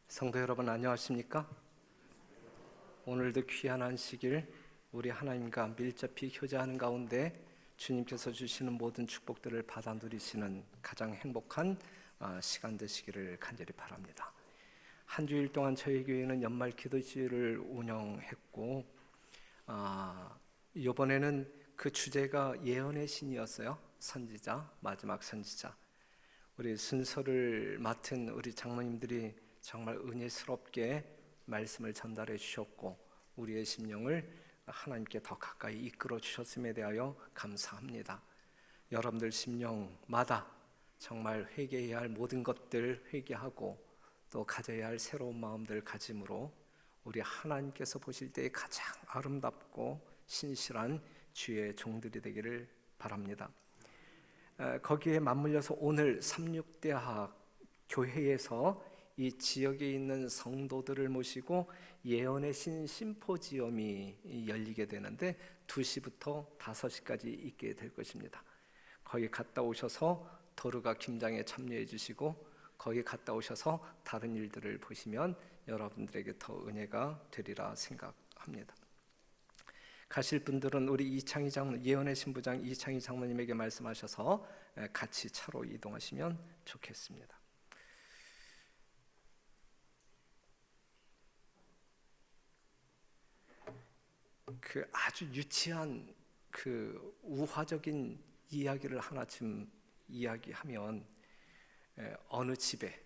성도 여러분 안녕하십니까? 오늘도 귀한 안식일 우리 하나님과 밀접히 교제하는 가운데 주님께서 주시는 모든 축복들을 받아 누리시는 가장 행복한 시간 되시기를 간절히 바랍니다. 한 주일 동안 저희 교회는 연말 기도주일을 운영했고 이번에는 그 주제가 예언의 신이었어요. 선지자, 마지막 선지자. 우리 순서를 맡은 우리 장로님들이 정말 은혜스럽게 말씀을 전달해 주셨고 우리의 심령을 하나님께 더 가까이 이끌어 주셨음에 대하여 감사합니다. 여러분들 심령마다 정말 회개해야 할 모든 것들 회개하고 또 가져야 할 새로운 마음들 가짐으로 우리 하나님께서 보실 때에 가장 아름답고 신실한 주의 종들이 되기를 바랍니다. 거기에 맞물려서 오늘 삼육대학 교회에서 이 지역에 있는 성도들을 모시고 예언의 신 심포지엄이 열리게 되는데 2시부터 5시까지 있게 될 것입니다. 거기 갔다 오셔서 도르가 김장에 참여해 주시고 거기 갔다 오셔서 다른 일들을 보시면 여러분들에게 더 은혜가 되리라 생각합니다. 가실 분들은 우리 이창희 장로, 예언의 신부장 이창희 장로님에게 말씀하셔서 같이 차로 이동하시면 좋겠습니다. 그 아주 유치한 그 우화적인 이야기를 하나쯤 이야기하면 어느 집에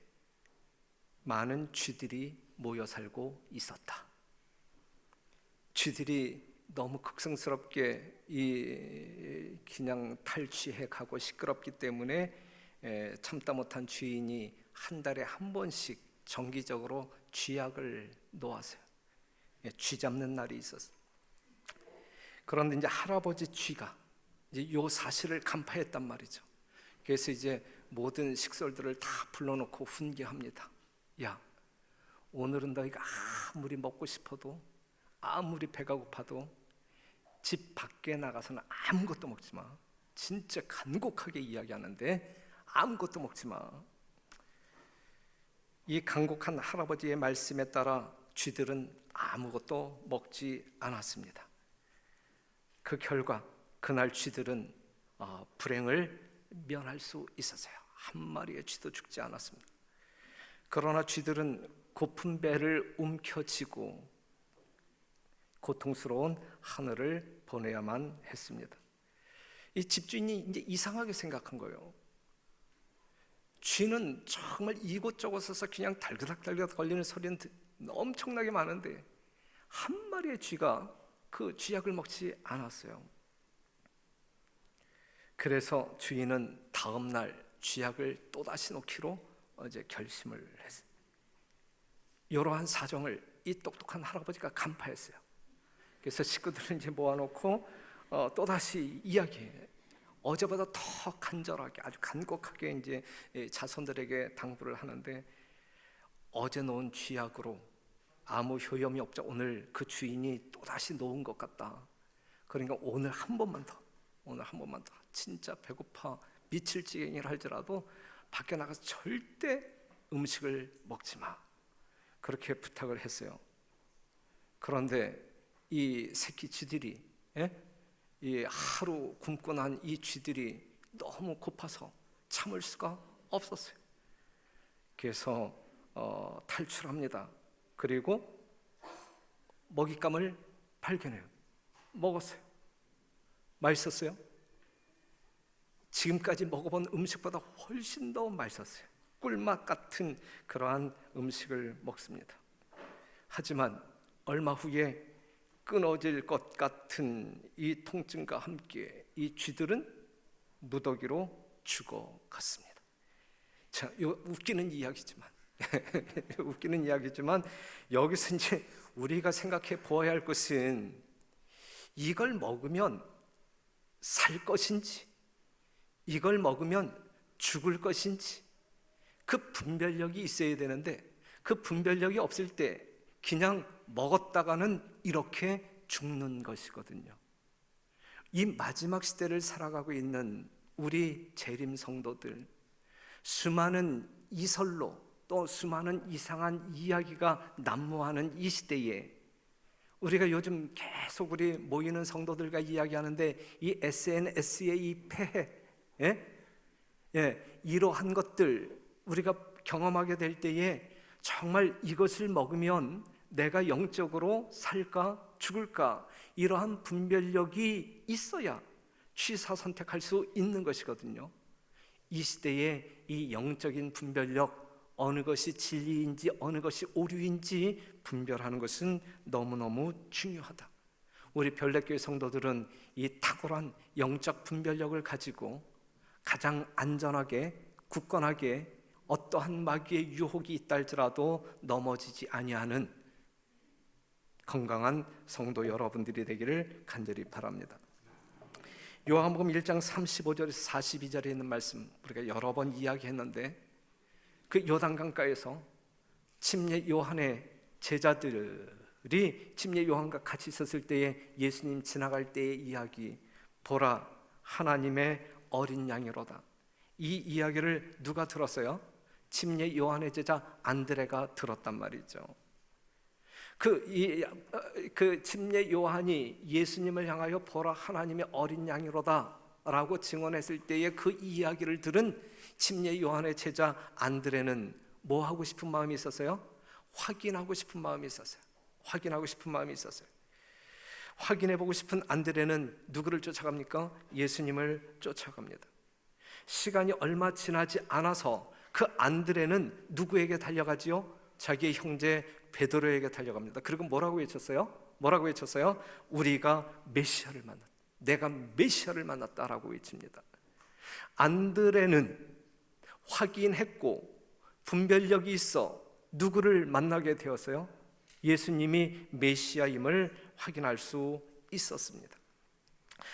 많은 쥐들이 모여 살고 있었다. 쥐들이 너무 극성스럽게 그냥 탈취해 가고 시끄럽기 때문에 참다 못한 주인이 한 달에 한 번씩 정기적으로 쥐약을 놓았어요. 쥐 잡는 날이 있었어요. 그런데 이제 할아버지 쥐가 이제 요 사실을 간파했단 말이죠. 그래서 이제 모든 식솔들을 다 불러놓고 훈계합니다. 야, 오늘은 너희가 아무리 먹고 싶어도 아무리 배가 고파도 집 밖에 나가서는 아무것도 먹지 마. 진짜 간곡하게 이야기하는데 아무것도 먹지 마. 이 간곡한 할아버지의 말씀에 따라 쥐들은 아무것도 먹지 않았습니다. 그 결과 그날 쥐들은 불행을 면할 수 있었어요. 한 마리의 쥐도 죽지 않았습니다. 그러나 쥐들은 고픈 배를 움켜쥐고 고통스러운 하늘을 보내야만 했습니다. 이 집주인이 이제 이상하게 생각한 거예요. 쥐는 정말 이곳저곳에서 그냥 달그닥달그닥 걸리는 소리는 엄청나게 많은데 한 마리의 쥐가 그 쥐약을 먹지 않았어요. 그래서 주인은 다음 날 쥐약을 또다시 놓기로 이제 결심을 했어요. 이러한 사정을 이 똑똑한 할아버지가 간파했어요. 그래서 식구들을 이제 모아놓고 또다시 이야기해. 어제보다 더 간절하게 아주 간곡하게 이제 자손들에게 당부를 하는데 어제 놓은 쥐약으로 아무 효험이 없자 오늘 그 주인이 또다시 놓은 것 같다. 그러니까 오늘 한 번만 더 진짜 배고파 미칠 지경이라 할지라도 밖에 나가서 절대 음식을 먹지 마. 그렇게 부탁을 했어요. 그런데 이 새끼 쥐들이 이 하루 굶고 난 이 쥐들이 너무 고파서 참을 수가 없었어요. 그래서 탈출합니다. 그리고 먹잇감을 발견해요. 먹었어요. 맛있었어요. 지금까지 먹어본 음식보다 훨씬 더 맛있었어요. 꿀맛 같은 그러한 음식을 먹습니다. 하지만 얼마 후에 끊어질 것 같은 이 통증과 함께 이 쥐들은 무더기로 죽어갔습니다. 자, 이거 웃기는 이야기지만 여기서 이제 우리가 생각해 보아야 할 것은 이걸 먹으면 살 것인지 이걸 먹으면 죽을 것인지 그 분별력이 있어야 되는데 그 분별력이 없을 때 그냥 먹었다가는 이렇게 죽는 것이거든요. 이 마지막 시대를 살아가고 있는 우리 재림 성도들, 수많은 이설로 또 수많은 이상한 이야기가 난무하는 이 시대에 우리가 요즘 계속 우리 모이는 성도들과 이야기하는데 이 SNS의 이 폐해, 이러한 것들 우리가 경험하게 될 때에 정말 이것을 먹으면 내가 영적으로 살까 죽을까, 이러한 분별력이 있어야 취사 선택할 수 있는 것이거든요. 이 시대에 이 영적인 분별력, 어느 것이 진리인지 어느 것이 오류인지 분별하는 것은 너무너무 중요하다. 우리 별내교회 성도들은 이 탁월한 영적 분별력을 가지고 가장 안전하게 굳건하게 어떠한 마귀의 유혹이 있다 할지라도 넘어지지 아니하는 건강한 성도 여러분들이 되기를 간절히 바랍니다. 요한복음 1장 35절에서 42절에 있는 말씀 우리가 여러 번 이야기했는데, 그 요단강가에서 침례 요한의 제자들이 침례 요한과 같이 있었을 때에 예수님 지나갈 때의 이야기, 보라 하나님의 어린 양이로다. 이 이야기를 누가 들었어요? 침례 요한의 제자 안드레가 들었단 말이죠. 그 침례 요한이 예수님을 향하여 보라 하나님의 어린 양이로다 라고 증언했을 때에 그 이야기를 들은 침례 요한의 제자 안드레는 뭐 하고 싶은 마음이 있었어요? 확인하고 싶은 마음이 있었어요. 확인해보고 싶은 안드레는 누구를 쫓아갑니까? 예수님을 쫓아갑니다. 시간이 얼마 지나지 않아서 그 안드레는 누구에게 달려가지요? 자기의 형제 베드로에게 달려갑니다. 그리고 뭐라고 외쳤어요? 우리가 메시아를 만났다. 내가 메시아를 만났다라고 외칩니다. 안드레는 확인했고 분별력이 있어 누구를 만나게 되었어요? 예수님이 메시아임을 확인할 수 있었습니다.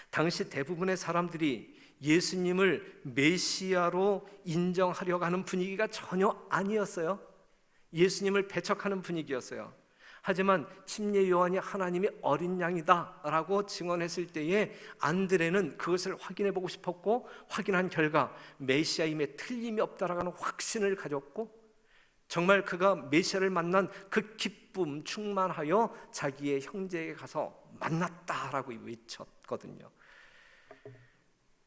당시 대부분의 사람들이 예수님을 메시아로 인정하려고 하는 분위기가 전혀 아니었어요. 예수님을 배척하는 분위기였어요. 하지만 침례 요한이 하나님의 어린 양이다 라고 증언했을 때에 안드레는 그것을 확인해 보고 싶었고, 확인한 결과 메시아임에 틀림이 없다라는 확신을 가졌고, 정말 그가 메시아를 만난 그 기쁨 충만하여 자기의 형제에게 가서 만났다라고 외쳤거든요.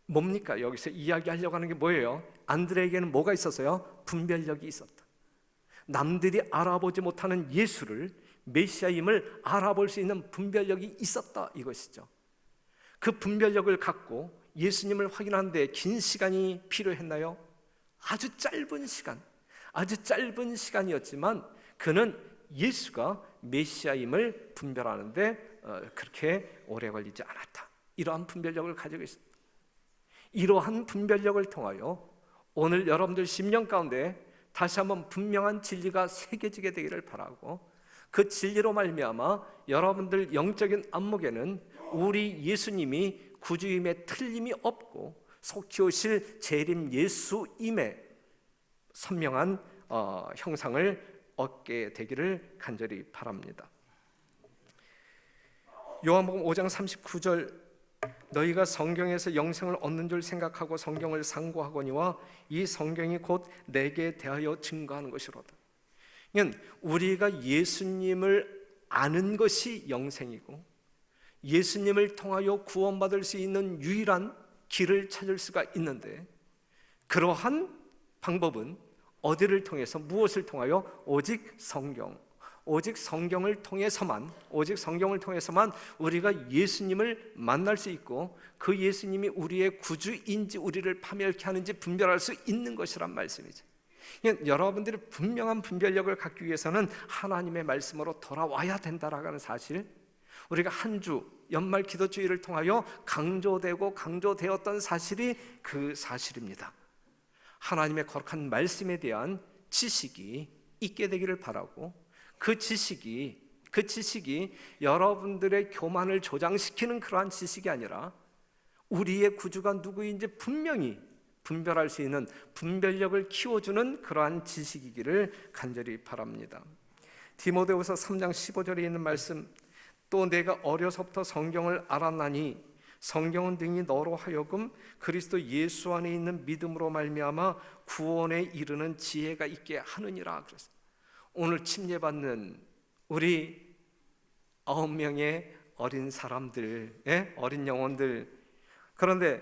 뭡니까? 여기서 이야기하려고 하는 게 뭐예요? 안드레에게는 뭐가 있었어요? 분별력이 있었다. 남들이 알아보지 못하는 예수를, 메시아임을 알아볼 수 있는 분별력이 있었다 이것이죠. 그 분별력을 갖고 예수님을 확인하는 데 긴 시간이 필요했나요? 아주 짧은 시간이었지만 그는 예수가 메시아임을 분별하는데 그렇게 오래 걸리지 않았다. 이러한 분별력을 가지고 있습니다. 이러한 분별력을 통하여 오늘 여러분들 심령 가운데 다시 한번 분명한 진리가 새겨지게 되기를 바라고, 그 진리로 말미암아 여러분들 영적인 안목에는 우리 예수님이 구주임에 틀림이 없고 속히 오실 재림 예수임의 선명한 형상을 얻게 되기를 간절히 바랍니다. 요한복음 5장 39절, 너희가 성경에서 영생을 얻는 줄 생각하고 성경을 상고하거니와 이 성경이 곧 내게 대하여 증거하는 것이로다. 우리가 예수님을 아는 것이 영생이고, 예수님을 통하여 구원받을 수 있는 유일한 길을 찾을 수가 있는데, 그러한 방법은 어디를 통해서, 무엇을 통하여? 오직 성경을 통해서만 우리가 예수님을 만날 수 있고, 그 예수님이 우리의 구주인지 우리를 파멸케 하는지 분별할 수 있는 것이란 말씀이죠. 여러분들이 분명한 분별력을 갖기 위해서는 하나님의 말씀으로 돌아와야 된다라는 사실, 우리가 한 주 연말 기도주의를 통하여 강조되었던 사실이 그 사실입니다. 하나님의 거룩한 말씀에 대한 지식이 있게 되기를 바라고, 그 지식이 여러분들의 교만을 조장시키는 그러한 지식이 아니라 우리의 구주가 누구인지 분명히 분별할 수 있는 분별력을 키워주는 그러한 지식이기를 간절히 바랍니다. 디모데후서 3장 15절에 있는 말씀, 또 내가 어려서부터 성경을 알았나니 성경은 등이 너로 하여금 그리스도 예수 안에 있는 믿음으로 말미암아 구원에 이르는 지혜가 있게 하느니라 그랬어요. 오늘 침례받는 우리 9명의 어린 사람들, 어린 영혼들. 그런데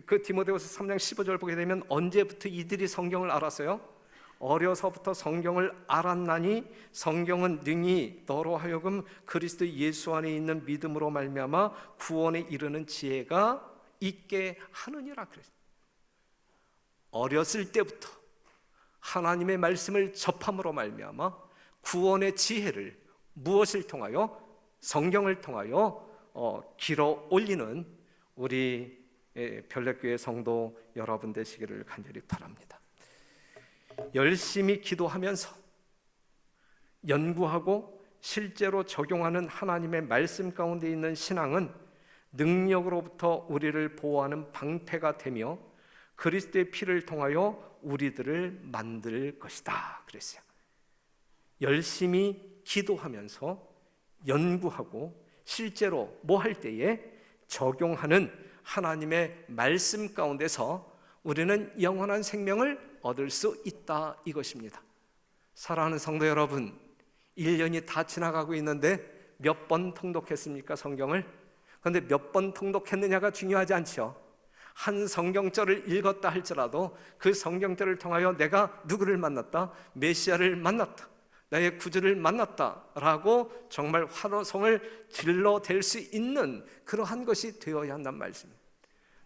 그 디모데후서 3장 15절 보게 되면 언제부터 이들이 성경을 알았어요? 어려서부터 성경을 알았나니 성경은 능히 너로 하여금 그리스도 예수 안에 있는 믿음으로 말미암아 구원에 이르는 지혜가 있게 하느니라 그랬어요. 어렸을 때부터 하나님의 말씀을 접함으로 말미암아 구원의 지혜를 무엇을 통하여? 성경을 통하여 길어 올리는 우리 별내교회 성도 여러분 되시기를 간절히 바랍니다. 열심히 기도하면서 연구하고 실제로 적용하는 하나님의 말씀 가운데 있는 신앙은 능력으로부터 우리를 보호하는 방패가 되며 그리스도의 피를 통하여 우리들을 만들 것이다 그랬어요. 열심히 기도하면서 연구하고 실제로 뭐 할 때에 적용하는 하나님의 말씀 가운데서 우리는 영원한 생명을 얻을 수 있다 이것입니다. 사랑하는 성도 여러분, 1년이 다 지나가고 있는데 몇 번 통독했습니까? 성경을? 그런데 몇 번 통독했느냐가 중요하지 않죠. 한 성경절을 읽었다 할지라도 그 성경절을 통하여 내가 누구를 만났다? 메시아를 만났다, 나의 구주를 만났다라고 정말 화로성을 질러댈 수 있는 그러한 것이 되어야 한다는 말씀입니다.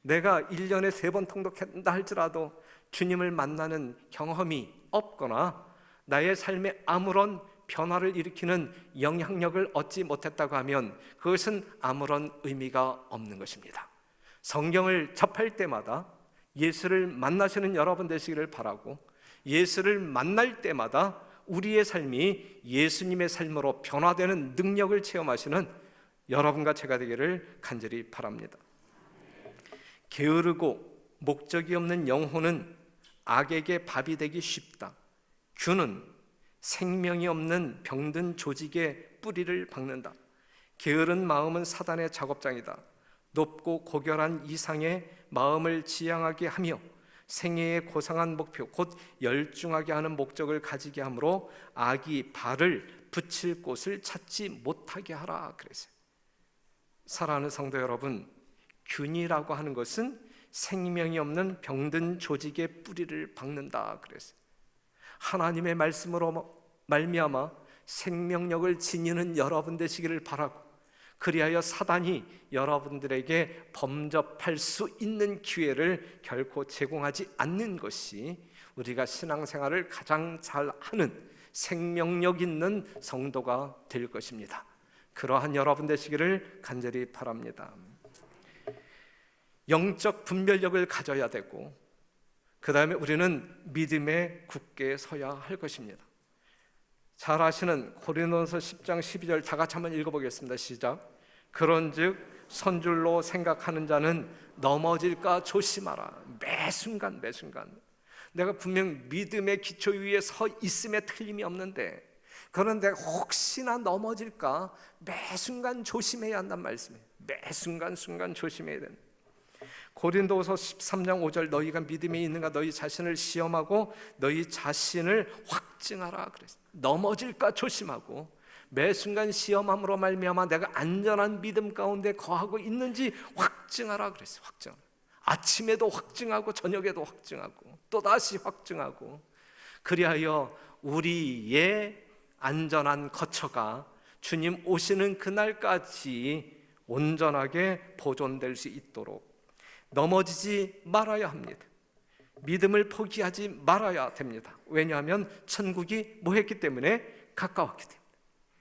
내가 1년에 3번 통독한다 할지라도 주님을 만나는 경험이 없거나 나의 삶에 아무런 변화를 일으키는 영향력을 얻지 못했다고 하면 그것은 아무런 의미가 없는 것입니다. 성경을 접할 때마다 예수를 만나시는 여러분 되시기를 바라고, 예수를 만날 때마다 우리의 삶이 예수님의 삶으로 변화되는 능력을 체험하시는 여러분과 제가 되기를 간절히 바랍니다. 게으르고 목적이 없는 영혼은 악에게 밥이 되기 쉽다. 균은 생명이 없는 병든 조직에 뿌리를 박는다. 게으른 마음은 사단의 작업장이다. 높고 고결한 이상의 마음을 지향하게 하며 생애의 고상한 목표, 곧 열중하게 하는 목적을 가지게 하므로 악이 발을 붙일 곳을 찾지 못하게 하라 그랬어요. 사랑하는 성도 여러분, 균이라고 하는 것은 생명이 없는 병든 조직에 뿌리를 박는다 그랬어요. 하나님의 말씀으로 말미암아 생명력을 지니는 여러분 되시기를 바라고, 그리하여 사단이 여러분들에게 범접할 수 있는 기회를 결코 제공하지 않는 것이 우리가 신앙생활을 가장 잘하는 생명력 있는 성도가 될 것입니다. 그러한 여러분 되시기를 간절히 바랍니다. 영적 분별력을 가져야 되고, 그 다음에 우리는 믿음에 굳게 서야 할 것입니다. 잘 아시는 고린도서 10장 12절 다 같이 한번 읽어보겠습니다. 시작. 그런즉 선줄로 생각하는 자는 넘어질까 조심하라. 매 순간 내가 분명 믿음의 기초 위에 서 있음에 틀림이 없는데, 그런데 혹시나 넘어질까 매 순간 조심해야 한다는 말씀이에요. 매 순간 조심해야 된다. 고린도서 13장 5절 너희가 믿음이 있는가 너희 자신을 시험하고 너희 자신을 확증하라 그랬어요. 넘어질까 조심하고 매 순간 시험함으로 말미암아 내가 안전한 믿음 가운데 거하고 있는지 확증하라 그랬어요. 확증. 아침에도 확증하고 저녁에도 확증하고 또다시 확증하고, 그리하여 우리의 안전한 거처가 주님 오시는 그날까지 온전하게 보존될 수 있도록 넘어지지 말아야 합니다. 믿음을 포기하지 말아야 됩니다. 왜냐하면 천국이 뭐 했기 때문에? 가까웠기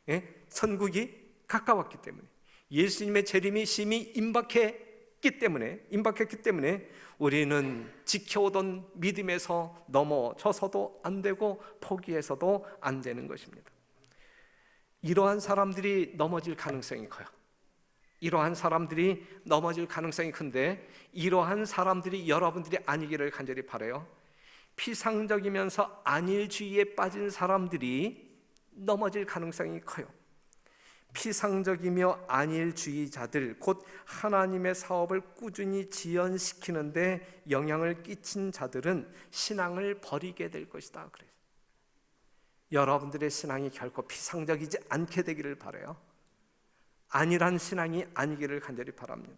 때문에. 천국이 가까웠기 때문에, 예수님의 재림이 심히 임박했기 때문에 우리는 지켜오던 믿음에서 넘어져서도 안 되고 포기해서도 안 되는 것입니다. 이러한 사람들이 넘어질 가능성이 커요. 이러한 사람들이 넘어질 가능성이 큰데, 이러한 사람들이 여러분들이 아니기를 간절히 바라요. 피상적이면서 안일주의에 빠진 사람들이 넘어질 가능성이 커요. 피상적이며 안일주의자들, 곧 하나님의 사업을 꾸준히 지연시키는데 영향을 끼친 자들은 신앙을 버리게 될 것이다. 그래요. 여러분들의 신앙이 결코 피상적이지 않게 되기를 바라요. 안일한 신앙이 아니기를 간절히 바랍니다.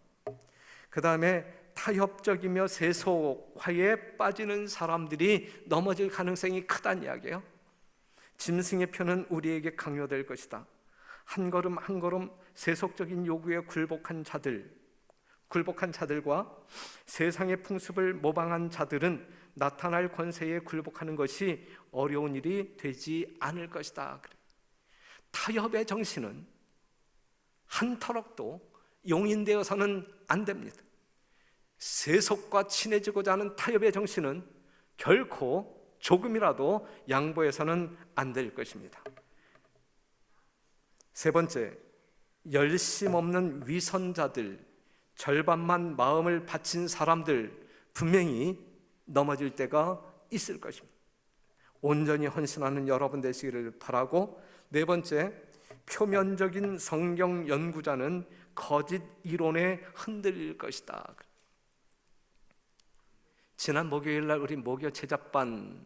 그 다음에 타협적이며 세속화에 빠지는 사람들이 넘어질 가능성이 크다는 이야기예요. 짐승의 표는 우리에게 강요될 것이다. 한 걸음 한 걸음 세속적인 요구에 굴복한 자들과 세상의 풍습을 모방한 자들은 나타날 권세에 굴복하는 것이 어려운 일이 되지 않을 것이다. 타협의 정신은 한 터럭도 용인되어서는 안 됩니다. 세속과 친해지고자 하는 타협의 정신은 결코 조금이라도 양보해서는 안 될 것입니다. 세 번째, 열심 없는 위선자들, 절반만 마음을 바친 사람들 분명히 넘어질 때가 있을 것입니다. 온전히 헌신하는 여러분 되시기를 바라고, 네 번째, 표면적인 성경 연구자는 거짓 이론에 흔들릴 것이다. 지난 목요일 날 우리 목요 제자반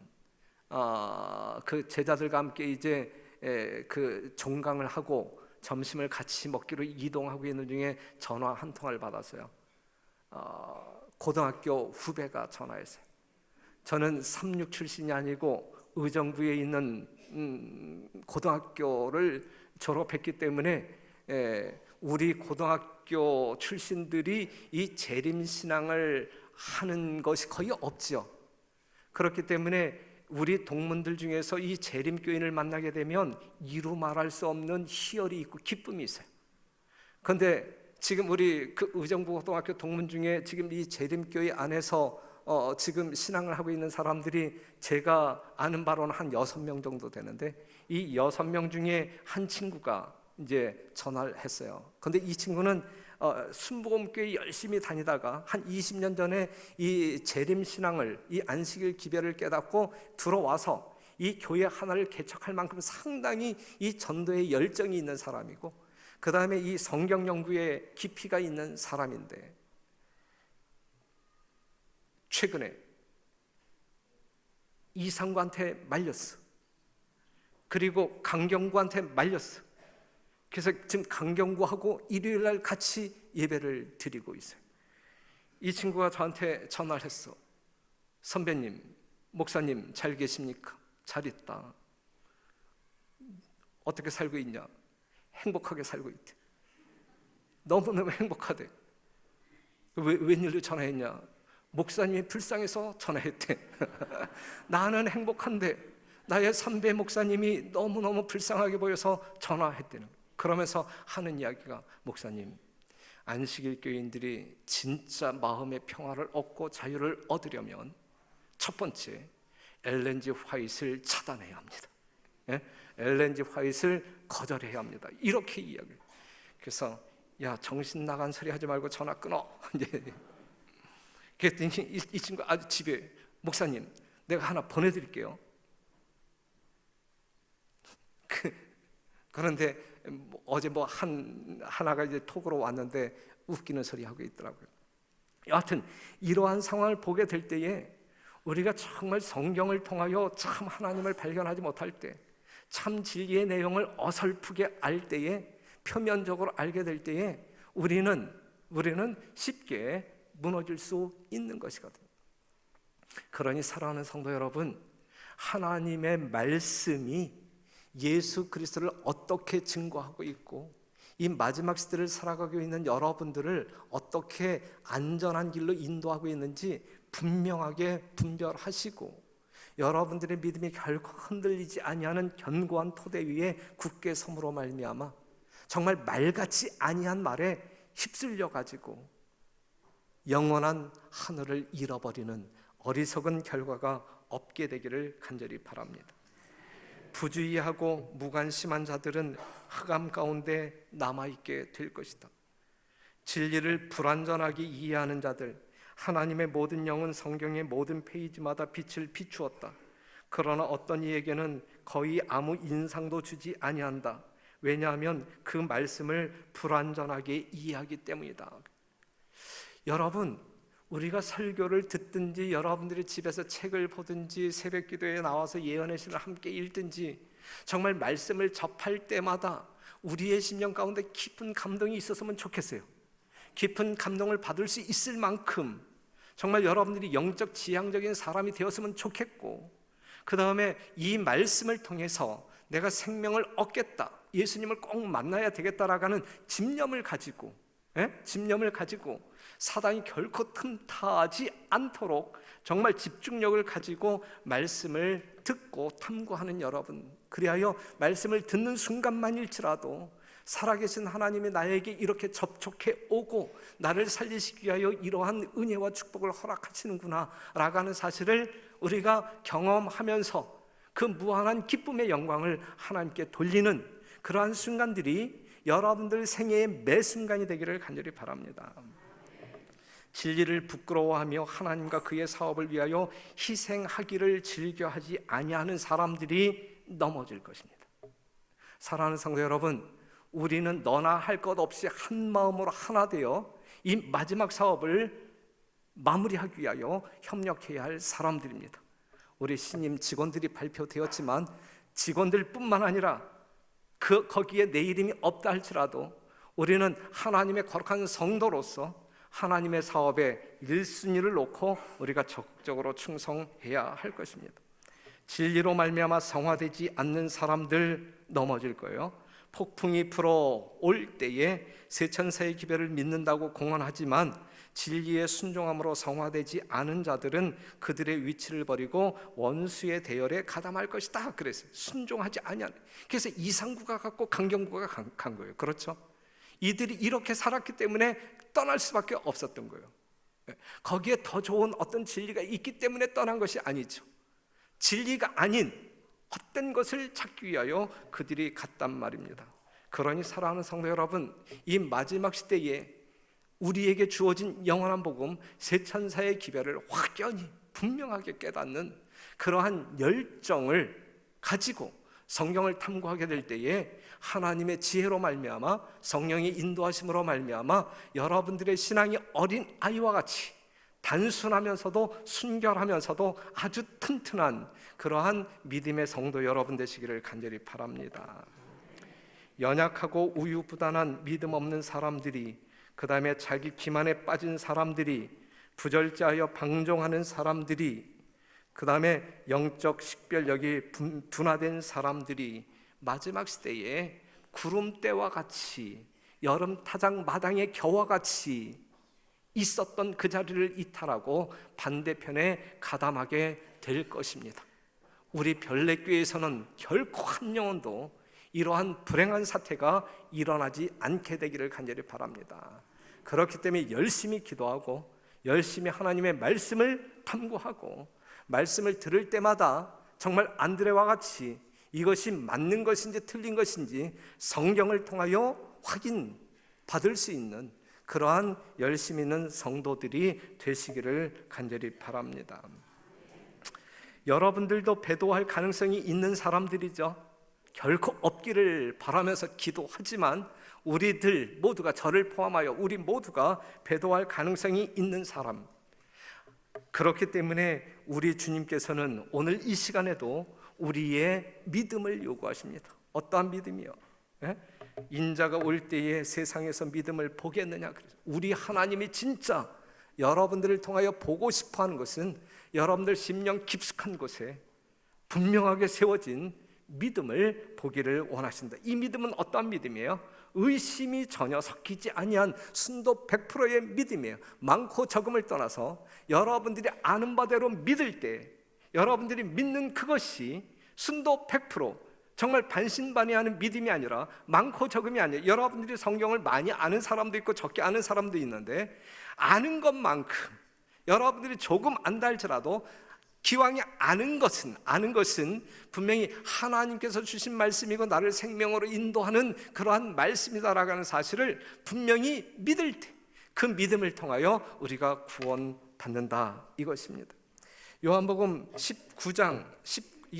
그 제자들과 함께 이제 그 종강을 하고 점심을 같이 먹기로 이동하고 있는 중에 전화 한 통화를 받았어요. 고등학교 후배가 전화했어요. 저는 36 출신이 아니고 의정부에 있는 고등학교를 졸업했기 때문에 우리 고등학교 출신들이 이 재림신앙을 하는 것이 거의 없죠. 그렇기 때문에 우리 동문들 중에서 이 재림교인을 만나게 되면 이루 말할 수 없는 희열이 있고 기쁨이 있어요. 그런데 지금 우리 그 의정부 고등학교 동문 중에 지금 이 재림교회 안에서 지금 신앙을 하고 있는 사람들이 제가 아는 바로는 한 6명 정도 되는데, 이 6명 중에 한 친구가 이제 전화를 했어요. 그런데 이 친구는 순복음교회 열심히 다니다가 한 20년 전에 이 재림신앙을, 이 안식일 기별을 깨닫고 들어와서 이 교회 하나를 개척할 만큼 상당히 이 전도에 열정이 있는 사람이고, 그 다음에 이 성경 연구에 깊이가 있는 사람인데, 최근에 이상구한테 말렸어. 그리고 강경구한테 말렸어. 그래서 지금 강경구하고 일요일 날 같이 예배를 드리고 있어요. 이 친구가 저한테 전화를 했어. 선배님, 목사님 잘 계십니까? 잘 있다. 어떻게 살고 있냐? 행복하게 살고 있대. 너무너무 행복하대. 웬일로 전화했냐? 목사님이 불쌍해서 전화했대. 나는 행복한데 나의 선배 목사님이 너무너무 불쌍하게 보여서 전화했대는. 그러면서 하는 이야기가, 목사님, 안식일 교인들이 진짜 마음의 평화를 얻고 자유를 얻으려면 첫 번째, 엘렌 G 화이트를 차단해야 합니다. 엘렌 G 화이트를 거절해야 합니다. 이렇게 이야기해요. 그래서 야, 정신 나간 소리 하지 말고 전화 끊어. 그랬더니 이 친구 아주 집에, 목사님 내가 하나 보내드릴게요. 그런데 어제 하나가 이제 톡으로 왔는데 웃기는 소리 하고 있더라고요. 여하튼 이러한 상황을 보게 될 때에 우리가 정말 성경을 통하여 참 하나님을 발견하지 못할 때, 참 진리의 내용을 어설프게 알 때에, 표면적으로 알게 될 때에 우리는 쉽게 무너질 수 있는 것이거든요. 그러니 사랑하는 성도 여러분, 하나님의 말씀이 예수 그리스도를 어떻게 증거하고 있고, 이 마지막 시대를 살아가고 있는 여러분들을 어떻게 안전한 길로 인도하고 있는지 분명하게 분별하시고, 여러분들의 믿음이 결코 흔들리지 아니하는 견고한 토대 위에 굳게 섬으로 말미암아 정말 말같이 아니한 말에 휩쓸려 가지고 영원한 하늘을 잃어버리는 어리석은 결과가 없게 되기를 간절히 바랍니다. 부주의하고 무관심한 자들은 흑암 가운데 남아있게 될 것이다. 진리를 불완전하게 이해하는 자들, 하나님의 모든 영은 성경의 모든 페이지마다 빛을 비추었다. 그러나 어떤 이에게는 거의 아무 인상도 주지 아니한다. 왜냐하면 그 말씀을 불완전하게 이해하기 때문이다. 여러분, 우리가 설교를 듣든지 여러분들이 집에서 책을 보든지 새벽 기도에 나와서 예언의 신을 함께 읽든지 정말 말씀을 접할 때마다 우리의 심령 가운데 깊은 감동이 있었으면 좋겠어요. 깊은 감동을 받을 수 있을 만큼 정말 여러분들이 영적 지향적인 사람이 되었으면 좋겠고, 그 다음에 이 말씀을 통해서 내가 생명을 얻겠다, 예수님을 꼭 만나야 되겠다라고 하는 집념을 가지고 사단이 결코 틈타지 않도록 정말 집중력을 가지고 말씀을 듣고 탐구하는 여러분, 그리하여 말씀을 듣는 순간만일지라도 살아계신 하나님이 나에게 이렇게 접촉해 오고 나를 살리시기 위하여 이러한 은혜와 축복을 허락하시는구나 라고 하는 사실을 우리가 경험하면서 그 무한한 기쁨의 영광을 하나님께 돌리는 그러한 순간들이 여러분들 생애의 매 순간이 되기를 간절히 바랍니다. 진리를 부끄러워하며 하나님과 그의 사업을 위하여 희생하기를 즐겨하지 아니하는 사람들이 넘어질 것입니다. 사랑하는 성도 여러분, 우리는 너나 할 것 없이 한 마음으로 하나 되어 이 마지막 사업을 마무리하기 위하여 협력해야 할 사람들입니다. 우리 신임 직원들이 발표되었지만 직원들뿐만 아니라 거기에 내 이름이 없다 할지라도 우리는 하나님의 거룩한 성도로서 하나님의 사업에 1순위를 놓고 우리가 적극적으로 충성해야 할 것입니다. 진리로 말미암아 성화되지 않는 사람들 넘어질 거예요. 폭풍이 불어올 때에 세천사의 기별을 믿는다고 공언하지만 진리의 순종함으로 성화되지 않은 자들은 그들의 위치를 버리고 원수의 대열에 가담할 것이다 그랬어요. 순종하지 아니한. 그래서 이상구가 갔고 강경구가 간 거예요. 그렇죠? 이들이 이렇게 살았기 때문에 떠날 수밖에 없었던 거예요. 거기에 더 좋은 어떤 진리가 있기 때문에 떠난 것이 아니죠. 진리가 아닌 헛된 것을 찾기 위하여 그들이 갔단 말입니다. 그러니 사랑하는 성도 여러분, 이 마지막 시대에 우리에게 주어진 영원한 복음, 세천사의 기별을 확연히 분명하게 깨닫는 그러한 열정을 가지고 성경을 탐구하게 될 때에 하나님의 지혜로 말미암아 성령의 인도하심으로 말미암아 여러분들의 신앙이 어린 아이와 같이 단순하면서도 순결하면서도 아주 튼튼한 그러한 믿음의 성도 여러분 되시기를 간절히 바랍니다. 연약하고 우유부단한 믿음 없는 사람들이, 그 다음에 자기 기만에 빠진 사람들이, 부절제하여 방종하는 사람들이, 그 다음에 영적 식별력이 둔화된 사람들이 마지막 시대에 구름대와 같이 여름 타작 마당의 겨와 같이 있었던 그 자리를 이탈하고 반대편에 가담하게 될 것입니다. 우리 별내교회에서는 결코 한 영혼도 이러한 불행한 사태가 일어나지 않게 되기를 간절히 바랍니다. 그렇기 때문에 열심히 기도하고 열심히 하나님의 말씀을 탐구하고 말씀을 들을 때마다 정말 안드레와 같이 이것이 맞는 것인지 틀린 것인지 성경을 통하여 확인받을 수 있는 그러한 열심 있는 성도들이 되시기를 간절히 바랍니다. 여러분들도 배도할 가능성이 있는 사람들이죠. 결코 없기를 바라면서 기도하지만 우리들 모두가, 저를 포함하여 우리 모두가 배도할 가능성이 있는 사람, 그렇기 때문에 우리 주님께서는 오늘 이 시간에도 우리의 믿음을 요구하십니다. 어떠한 믿음이요? 인자가 올 때에 세상에서 믿음을 보겠느냐. 우리 하나님이 진짜 여러분들을 통하여 보고 싶어하는 것은 여러분들 심령 깊숙한 곳에 분명하게 세워진 믿음을 보기를 원하신다. 이 믿음은 어떠한 믿음이에요? 의심이 전혀 섞이지 아니한 순도 100%의 믿음이에요. 많고 적음을 떠나서 여러분들이 아는 바대로 믿을 때 여러분들이 믿는 그것이 순도 100% 정말 반신반의하는 믿음이 아니라 많고 적음이 아니에요. 여러분들이 성경을 많이 아는 사람도 있고 적게 아는 사람도 있는데 아는 것만큼 여러분들이 조금 안다 할지라도 기왕에 아는 것은 분명히 하나님께서 주신 말씀이고 나를 생명으로 인도하는 그러한 말씀이다라고 하는 사실을 분명히 믿을 때 그 믿음을 통하여 우리가 구원받는다 이것입니다. 요한복음 19장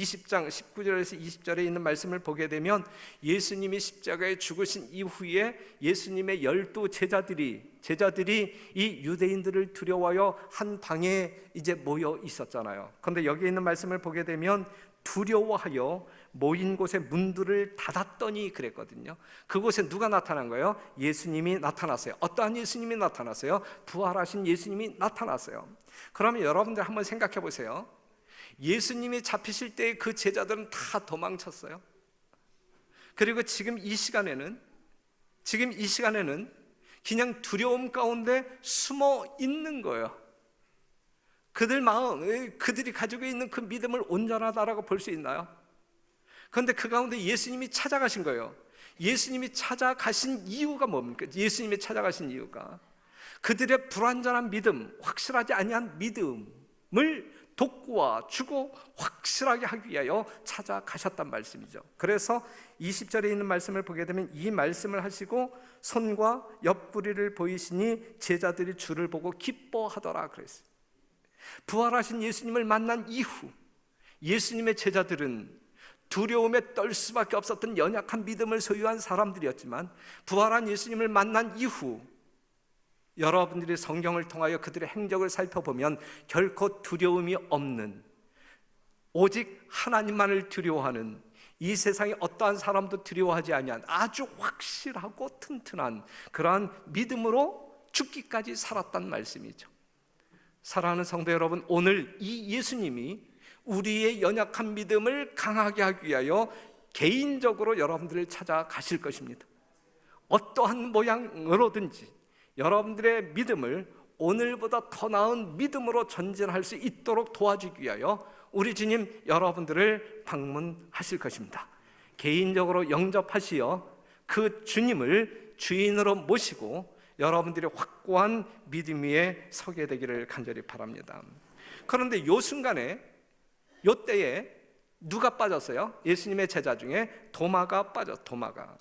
20장 19절에서 20절에 있는 말씀을 보게 되면 예수님이 십자가에 죽으신 이후에 예수님의 12 제자들이 이 유대인들을 두려워하여 한 방에 이제 모여 있었잖아요. 그런데 여기 있는 말씀을 보게 되면 두려워하여 모인 곳에 문들을 닫았더니 그랬거든요. 그곳에 누가 나타난 거예요? 예수님이 나타났어요. 어떠한 예수님이 나타났어요? 부활하신 예수님이 나타났어요. 그러면 여러분들 한번 생각해 보세요. 예수님이 잡히실 때 그 제자들은 다 도망쳤어요. 그리고 지금 이 시간에는 그냥 두려움 가운데 숨어 있는 거예요. 그들 마음, 그들이 가지고 있는 그 믿음을 온전하다라고 볼 수 있나요? 그런데 그 가운데 예수님이 찾아가신 거예요. 예수님이 찾아가신 이유가 뭡니까? 예수님이 찾아가신 이유가 그들의 불완전한 믿음, 확실하지 아니한 믿음을 돋구어 주고 확실하게 하기 위하여 찾아가셨단 말씀이죠. 그래서 20절에 있는 말씀을 보게 되면 이 말씀을 하시고 손과 옆구리를 보이시니 제자들이 주를 보고 기뻐하더라 그랬어요. 부활하신 예수님을 만난 이후 예수님의 제자들은 두려움에 떨 수밖에 없었던 연약한 믿음을 소유한 사람들이었지만 부활한 예수님을 만난 이후 여러분들이 성경을 통하여 그들의 행적을 살펴보면 결코 두려움이 없는, 오직 하나님만을 두려워하는, 이 세상에 어떠한 사람도 두려워하지 아니한 아주 확실하고 튼튼한 그러한 믿음으로 죽기까지 살았단 말씀이죠. 사랑하는 성도 여러분, 오늘 이 예수님이 우리의 연약한 믿음을 강하게 하기 위하여 개인적으로 여러분들을 찾아가실 것입니다. 어떠한 모양으로든지 여러분들의 믿음을 오늘보다 더 나은 믿음으로 전진할 수 있도록 도와주기 위하여 우리 주님 여러분들을 방문하실 것입니다. 개인적으로 영접하시어 그 주님을 주인으로 모시고 여러분들이 확고한 믿음 위에 서게 되기를 간절히 바랍니다. 그런데 요 순간에, 요 때에 누가 빠졌어요? 예수님의 제자 중에 도마가 빠졌어요. 도마가.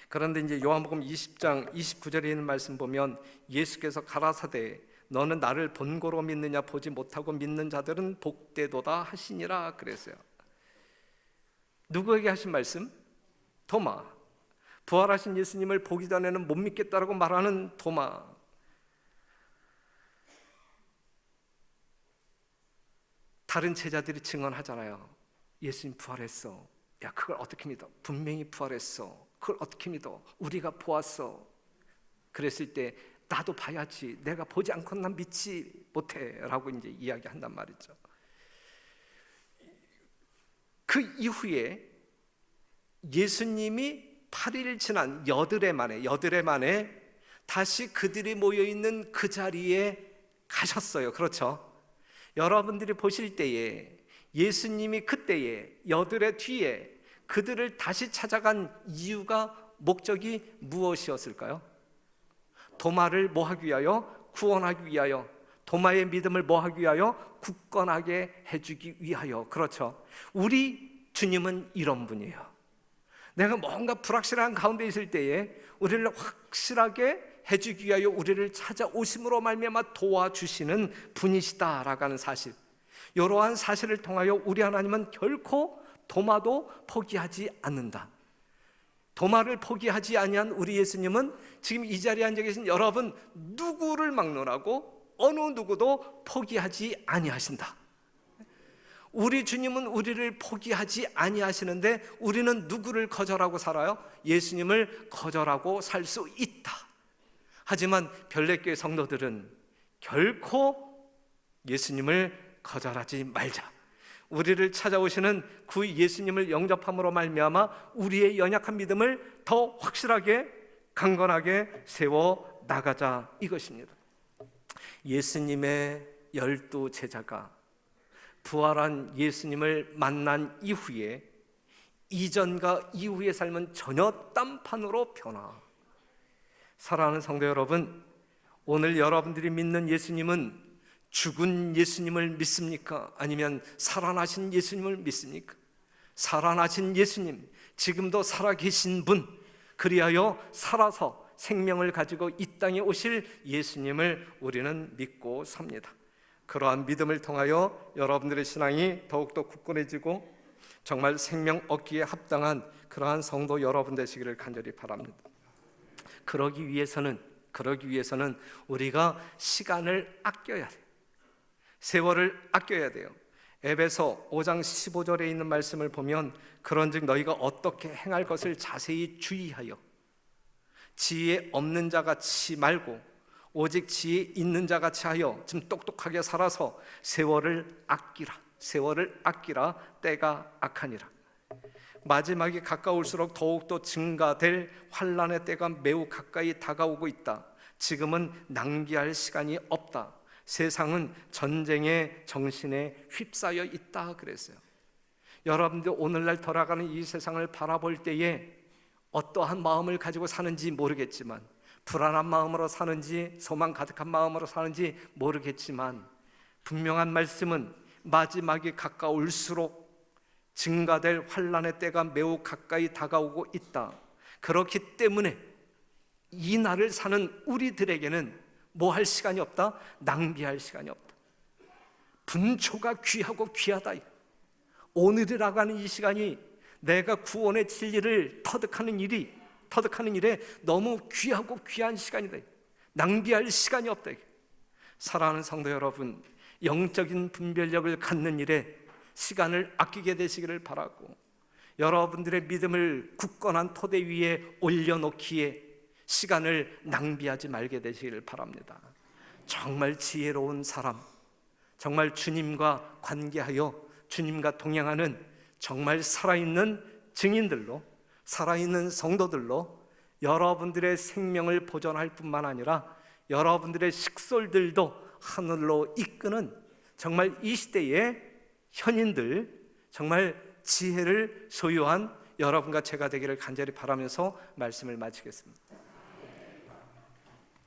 그런데 이제 요한복음 20장 29절에 있는 말씀 보면 예수께서 가라사대 너는 나를 본고로 믿느냐 보지 못하고 믿는 자들은 복되도다 하시니라 그랬어요. 누구에게 하신 말씀? 도마. 부활하신 예수님을 보기 전에는 못 믿겠다라고 말하는 도마. 다른 제자들이 증언하잖아요. 예수님 부활했어. 야, 그걸 어떻게 믿어? 분명히 부활했어. 그걸 어떻게 믿어? 우리가 보았어. 그랬을 때 나도 봐야지. 내가 보지 않고는 난 믿지 못해 라고 이제 이야기한단 말이죠. 그 이후에 예수님이 8일 지난 여드레 만에 다시 그들이 모여있는 그 자리에 가셨어요. 그렇죠? 여러분들이 보실 때에 예수님이 그때에 여드레 뒤에 그들을 다시 찾아간 이유가, 목적이 무엇이었을까요? 도마를 뭐 하기 위하여? 구원하기 위하여. 도마의 믿음을 뭐 하기 위하여? 굳건하게 해주기 위하여. 그렇죠? 우리 주님은 이런 분이에요. 내가 뭔가 불확실한 가운데 있을 때에 우리를 확실하게 해주기 위하여 우리를 찾아오심으로 말미암아 도와주시는 분이시다라고 하는 사실, 이러한 사실을 통하여 우리 하나님은 결코 도마도 포기하지 않는다. 도마를 포기하지 아니한 우리 예수님은 지금 이 자리에 앉아 계신 여러분 누구를 막론하고 어느 누구도 포기하지 아니하신다. 우리 주님은 우리를 포기하지 아니하시는데 우리는 누구를 거절하고 살아요? 예수님을 거절하고 살 수 있다. 하지만 별내교회 성도들은 결코 예수님을 거절하지 말자. 우리를 찾아오시는 그 예수님을 영접함으로 말미암아 우리의 연약한 믿음을 더 확실하게 강건하게 세워 나가자, 이것입니다. 예수님의 12 제자가 부활한 예수님을 만난 이후에 이전과 이후의 삶은 전혀 딴판으로 변화. 사랑하는 성도 여러분, 오늘 여러분들이 믿는 예수님은 죽은 예수님을 믿습니까? 아니면 살아나신 예수님을 믿습니까? 살아나신 예수님, 지금도 살아계신 분, 그리하여 살아서 생명을 가지고 이 땅에 오실 예수님을 우리는 믿고 삽니다. 그러한 믿음을 통하여 여러분들의 신앙이 더욱더 굳건해지고 정말 생명 얻기에 합당한 그러한 성도 여러분 되시기를 간절히 바랍니다. 그러기 위해서는 우리가 시간을 아껴야 돼요. 세월을 아껴야 돼요. 에베소 5장 15절에 있는 말씀을 보면 그런즉 너희가 어떻게 행할 것을 자세히 주의하여 지혜 없는 자같이 말고 오직 지혜 있는 자같이 하여 좀 똑똑하게 살아서 세월을 아끼라 때가 악하니라. 마지막이 가까울수록 더욱더 증가될 환난의 때가 매우 가까이 다가오고 있다. 지금은 낭비할 시간이 없다. 세상은 전쟁의 정신에 휩싸여 있다 그랬어요. 여러분들 오늘날 돌아가는 이 세상을 바라볼 때에 어떠한 마음을 가지고 사는지 모르겠지만, 불안한 마음으로 사는지 소망 가득한 마음으로 사는지 모르겠지만, 분명한 말씀은 마지막이 가까울수록 증가될 환난의 때가 매우 가까이 다가오고 있다. 그렇기 때문에 이 날을 사는 우리들에게는 뭐 할 시간이 없다? 낭비할 시간이 없다. 분초가 귀하고 귀하다. 오늘이라고 하는 이 시간이 내가 구원의 진리를 터득하는 일에 너무 귀하고 귀한 시간이다. 낭비할 시간이 없다. 사랑하는 성도 여러분, 영적인 분별력을 갖는 일에 시간을 아끼게 되시기를 바라고, 여러분들의 믿음을 굳건한 토대 위에 올려놓기에 시간을 낭비하지 말게 되시기를 바랍니다. 정말 지혜로운 사람, 정말 주님과 관계하여 주님과 동행하는 정말 살아있는 증인들로, 살아있는 성도들로 여러분들의 생명을 보존할 뿐만 아니라 여러분들의 식솔들도 하늘로 이끄는 정말 이 시대의 현인들, 정말 지혜를 소유한 여러분과 제가 되기를 간절히 바라면서 말씀을 마치겠습니다.